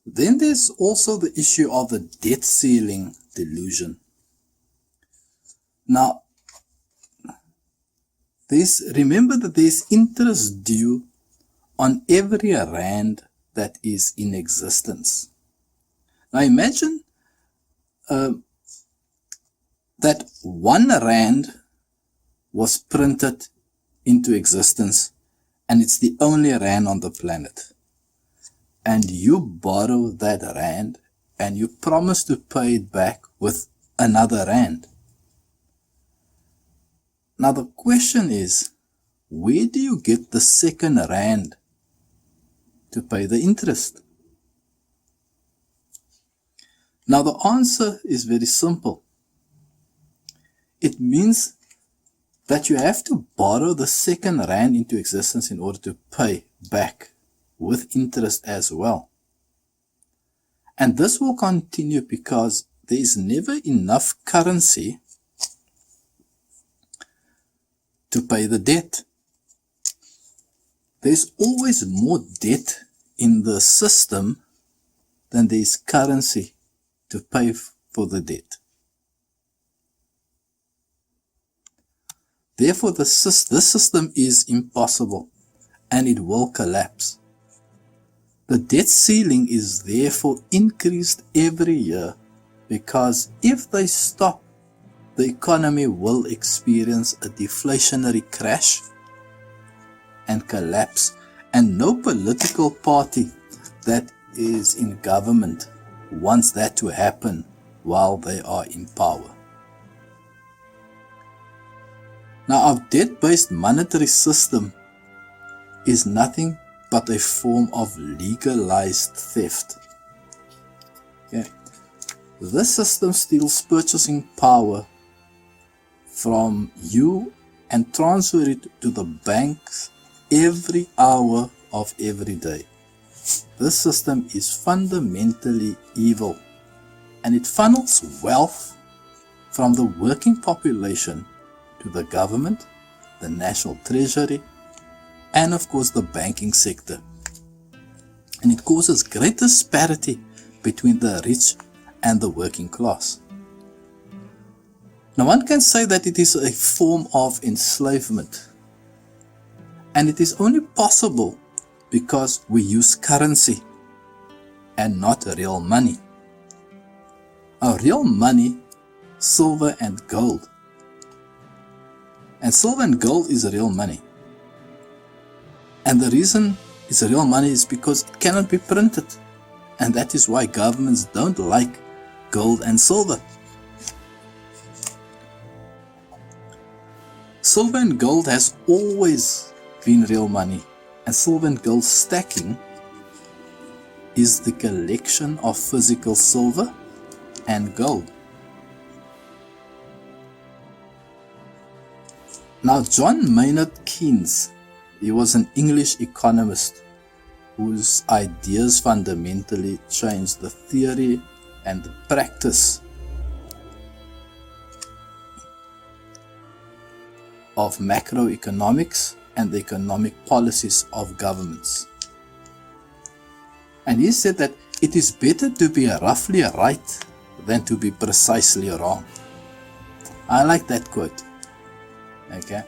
Then there's also the issue of the debt ceiling delusion. Now, remember that there's interest due on every rand that is in existence. Now imagine that 1 rand was printed into existence and it's the only rand on the planet. And you borrow that rand and you promise to pay it back with another rand. Now the question is, where do you get the second rand to pay the interest? Now the answer is very simple. It means that you have to borrow the second rand into existence in order to pay back with interest as well. And this will continue because there is never enough currency to pay the debt. There's always more debt in the system than there is currency to pay for the debt. Therefore, this system is impossible and it will collapse. The debt ceiling is therefore increased every year because if they stop, the economy will experience a deflationary crash and collapse, and no political party that is in government wants that to happen while they are in power. Now, our debt-based monetary system is nothing but a form of legalized theft. Okay. This system steals purchasing power from you and transfers it to the banks every hour of every day. This system is fundamentally evil, and it funnels wealth from the working population to the government, the national treasury, and of course the banking sector. And it causes great disparity between the rich and the working class. Now one can say that it is a form of enslavement, and it is only possible because we use currency and not real money. Our real money, silver and gold. And silver and gold is real money. And the reason it's real money is because it cannot be printed. And that is why governments don't like gold and silver. Silver and gold has always been real money. And silver and gold stacking is the collection of physical silver and gold. Now, John Maynard Keynes, he was an English economist whose ideas fundamentally changed the theory and the practice of macroeconomics and the economic policies of governments. And he said that it is better to be roughly right than to be precisely wrong. I like that quote. Okay.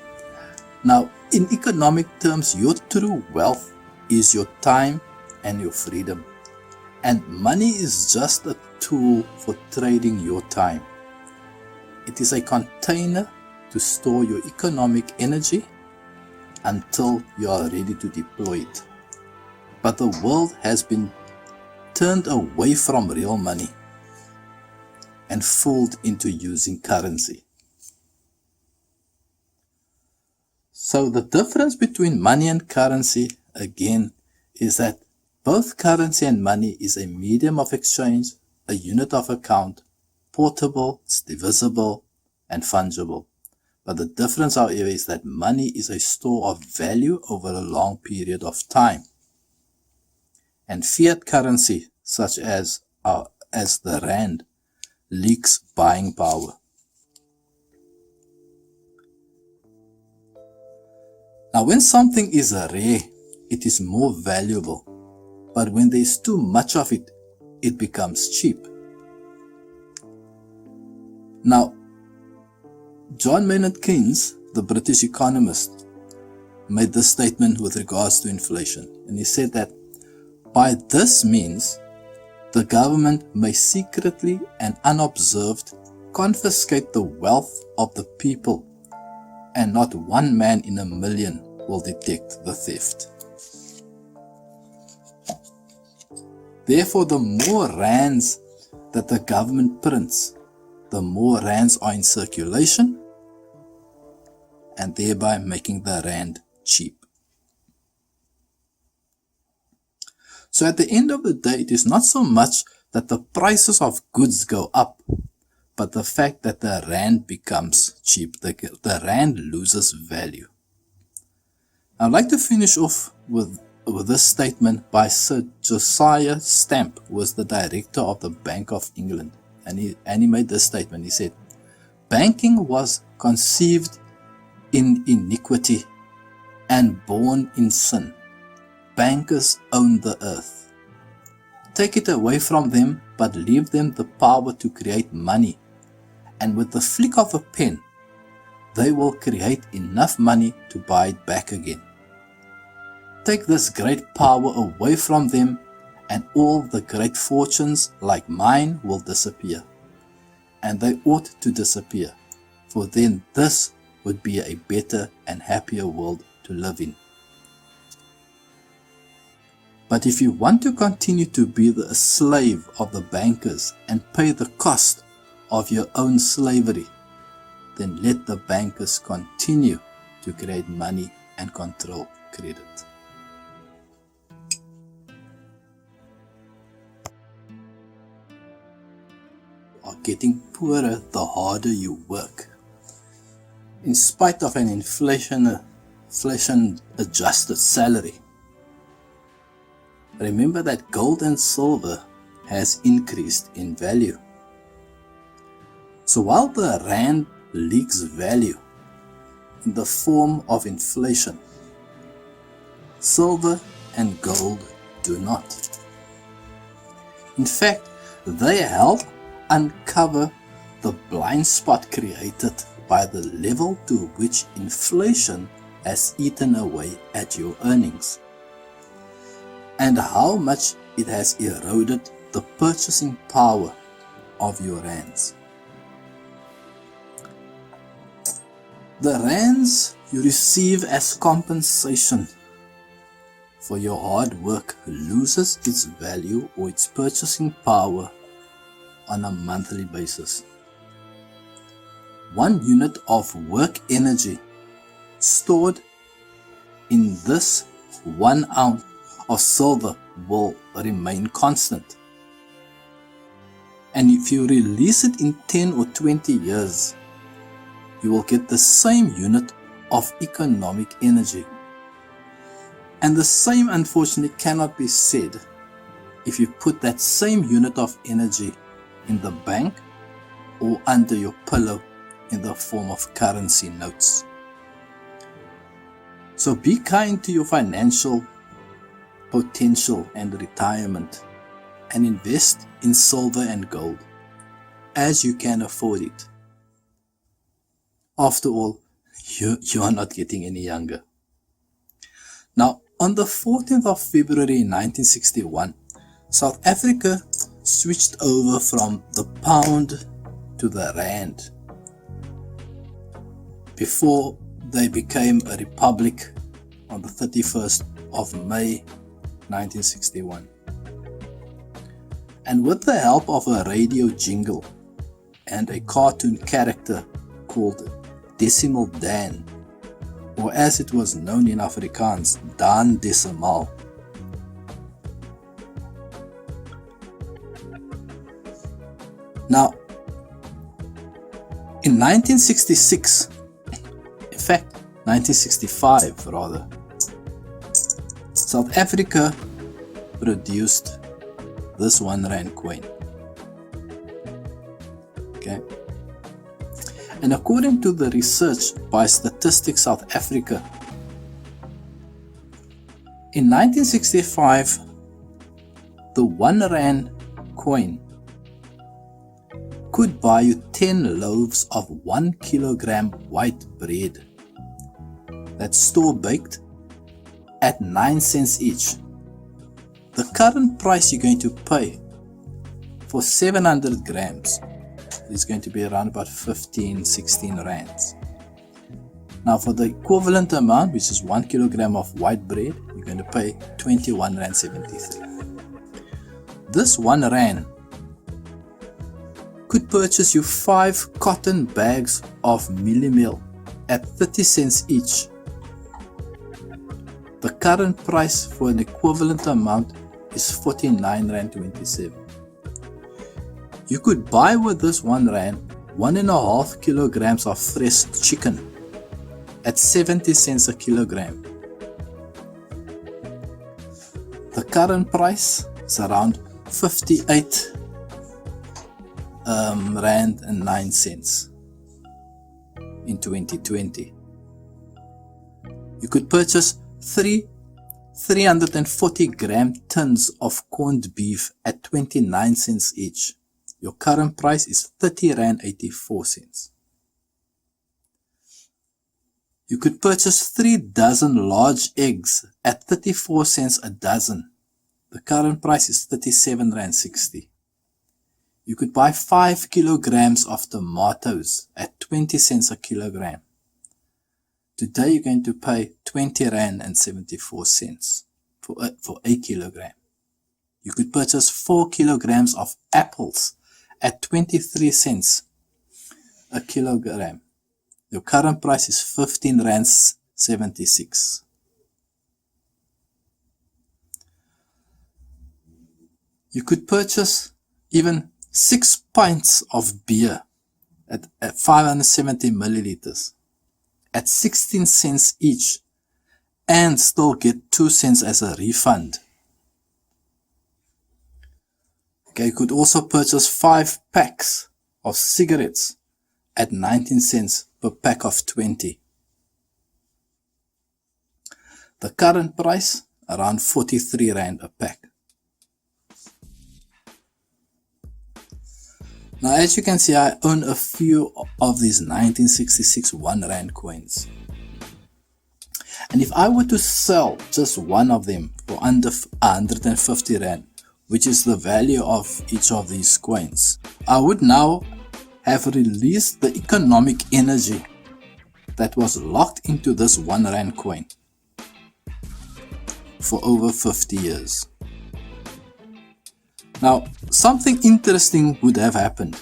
Now, in economic terms, your true wealth is your time and your freedom. And money is just a tool for trading your time. It is a container to store your economic energy until you are ready to deploy it. But the world has been turned away from real money and fooled into using currency. So the difference between money and currency, again, is that both currency and money is a medium of exchange, a unit of account, portable, it's divisible, and fungible. But the difference, however, is that money is a store of value over a long period of time. And fiat currency, such as the rand, leaks buying power. Now, when something is rare, it is more valuable. But when there is too much of it, it becomes cheap. Now, John Maynard Keynes, the British economist, made this statement with regards to inflation, and he said that by this means the government may secretly and unobserved confiscate the wealth of the people, and not one man in a million will detect the theft. Therefore, the more rands that the government prints, the more rands are in circulation, and thereby making the rand cheap. So at the end of the day, it is not so much that the prices of goods go up, but the fact that the rand becomes cheap, the rand loses value. I'd like to finish off with this statement by Sir Josiah Stamp, who was the director of the Bank of England. And he made this statement. He said, "Banking was conceived in iniquity and born in sin. Bankers own the earth. Take it away from them, but leave them the power to create money. And with the flick of a pen, they will create enough money to buy it back again. Take this great power away from them, and all the great fortunes like mine will disappear. And they ought to disappear, for then this would be a better and happier world to live in. But if you want to continue to be a slave of the bankers and pay the cost of your own slavery, then let the bankers continue to create money and control credit." Are getting poorer the harder you work. In spite of an inflation adjusted salary. Remember that gold and silver has increased in value. So while the rand leaks value in the form of inflation, silver and gold do not. In fact, they help uncover the blind spot created by the level to which inflation has eaten away at your earnings, and how much it has eroded the purchasing power of your rands. The rands you receive as compensation for your hard work loses its value or its purchasing power on a monthly basis. 1 unit of work energy stored in this 1 ounce of silver will remain constant. And if you release it in 10 or 20 years, you will get the same unit of economic energy. And the same, unfortunately, cannot be said if you put that same unit of energy in the bank or under your pillow in the form of currency notes. So be kind to your financial potential and retirement, and invest in silver and gold as you can afford it. After all, you are not getting any younger. Now, on the 14th of February 1961, South Africa switched over from the pound to the rand before they became a republic on the 31st of May 1961. And with the help of a radio jingle and a cartoon character called Decimal Dan, or as it was known in Afrikaans, Dan Decimal, now, in 1966, in fact, 1965 rather, South Africa produced this 1 rand coin. Okay. And according to the research by Statistics South Africa, in 1965, the 1 rand coin could buy you 10 loaves of 1 kilogram white bread that's store-baked at 9 cents each. The current price you're going to pay for 700 grams is going to be around about 15-16 rands. Now for the equivalent amount, which is 1 kilogram of white bread, you're going to pay 21 rand 73. This 1 rand could purchase you 5 cotton bags of mealie meal at 30 cents each. The current price for an equivalent amount is 49 rand 27. You could buy with this 1 rand 1.5 kilograms of fresh chicken at 70 cents a kilogram. The current price is around 58 rand and 9 cents in 2020. You could purchase 340 gram tins of corned beef at 29 cents each. Your current price is 30 rand 84 cents. You could purchase 3 dozen large eggs at 34 cents a dozen. The current price is 37 rand 60. You could buy 5 kilograms of tomatoes at 20 cents a kilogram. Today you're going to pay 20 rand and 74 cents for a kilogram. You could purchase 4 kilograms of apples at 23 cents a kilogram. Your current price is 15 rand 76. You could purchase even 6 pints of beer at 570 milliliters at 16 cents each and still get 2 cents as a refund. Okay, you could also purchase 5 packs of cigarettes at 19 cents per pack of 20. The current price, around 43 rand a pack. Now as you can see, I own a few of these 1966 1 rand coins. And if I were to sell just one of them for under 150 rand, which is the value of each of these coins, I would now have released the economic energy that was locked into this 1 rand coin for over 50 years. Now, something interesting would have happened.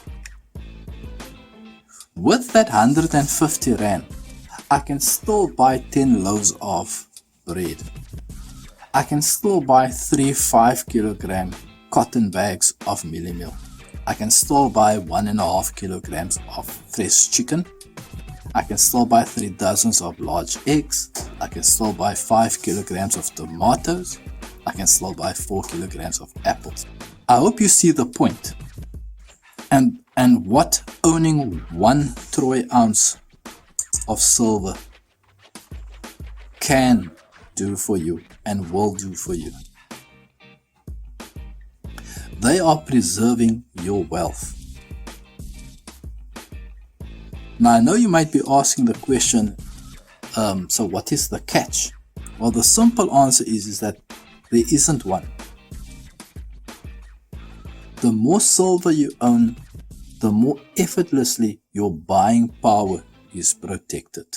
With that 150 rand, I can still buy 10 loaves of bread. I can still buy 3 5 kilogram cotton bags of mealie meal. I can still buy 1.5 kilograms of fresh chicken. I can still buy 3 dozens of large eggs. I can still buy 5 kilograms of tomatoes. I can still buy 4 kilograms of apples. I hope you see the point. And what owning 1 troy ounce of silver can do for you and will do for you. They are preserving your wealth. Now I know you might be asking the question, so what is the catch? Well, the simple answer is that there isn't one. The more silver you own, the more effortlessly your buying power is protected.